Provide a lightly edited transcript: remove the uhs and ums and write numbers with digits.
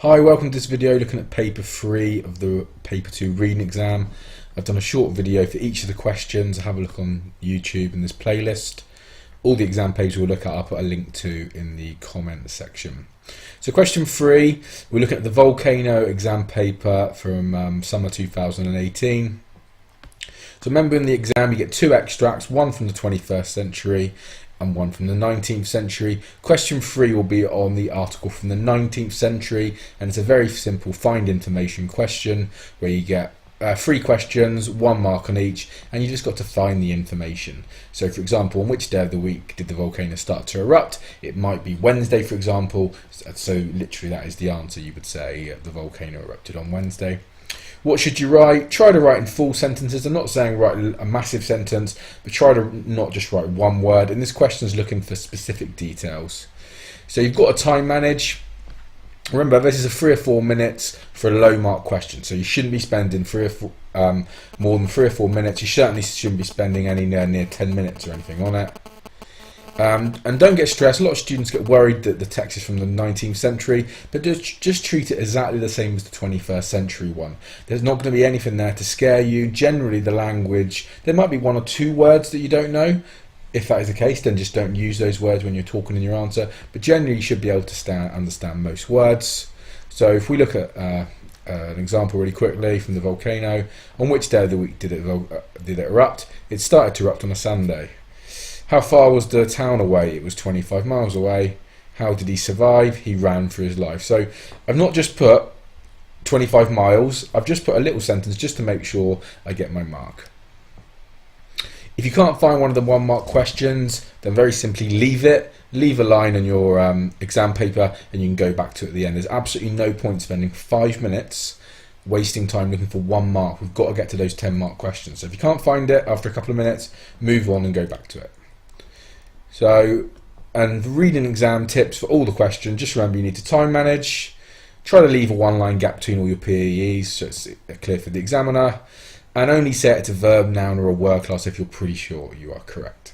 Hi, welcome to this video looking at paper 3 of the paper 2 reading exam. I've done a short video for each of the questions. Have a look on YouTube in this playlist. All the exam pages we'll look at I'll put a link to in the comment section. So question 3, we're looking at the volcano exam paper from summer 2018. So remember, in the exam you get two extracts, one from the 21st century and one from the 19th century. Question 3 will be on the article from the 19th century, and it's a very simple find information question where you get 3 questions, 1 mark on each, and you just got to find the information. So for example, on which day of the week did the volcano start to erupt? It might be Wednesday, for example, so literally that is the answer. You would say the volcano erupted on Wednesday. What should you write? Try to write in full sentences. I'm not saying write a massive sentence, but try to not just write one word. And this question is looking for specific details. So you've got to time manage. Remember, this is a 3 or 4 minutes for a low mark question. So you shouldn't be spending more than 3 or 4 minutes. You certainly shouldn't be spending anywhere near 10 minutes or anything on it. And don't get stressed. A lot of students get worried that the text is from the 19th century, but just treat it exactly the same as the 21st century one. There's not going to be anything there to scare you. Generally, the language, there might be 1 or 2 words that you don't know. If that is the case, then just don't use those words when you're talking in your answer. But generally, you should be able to understand most words. So if we look at an example really quickly from the volcano, on which day of the week did it erupt? It started to erupt on a Sunday. How far was the town away? It was 25 miles away. How did he survive? He ran for his life. So I've not just put 25 miles, I've just put a little sentence just to make sure I get my mark. If you can't find one of the 1 mark questions, then very simply leave it. Leave a line on your exam paper and you can go back to it at the end. There's absolutely no point spending 5 minutes wasting time looking for 1 mark. We've got to get to those 10 mark questions. So if you can't find it after a couple of minutes, move on and go back to it. So, and reading exam tips for all the questions, just remember you need to time manage. Try to leave a 1-line gap between all your PEEs so it's clear for the examiner. And only set it to verb, noun or a word class if you're pretty sure you are correct.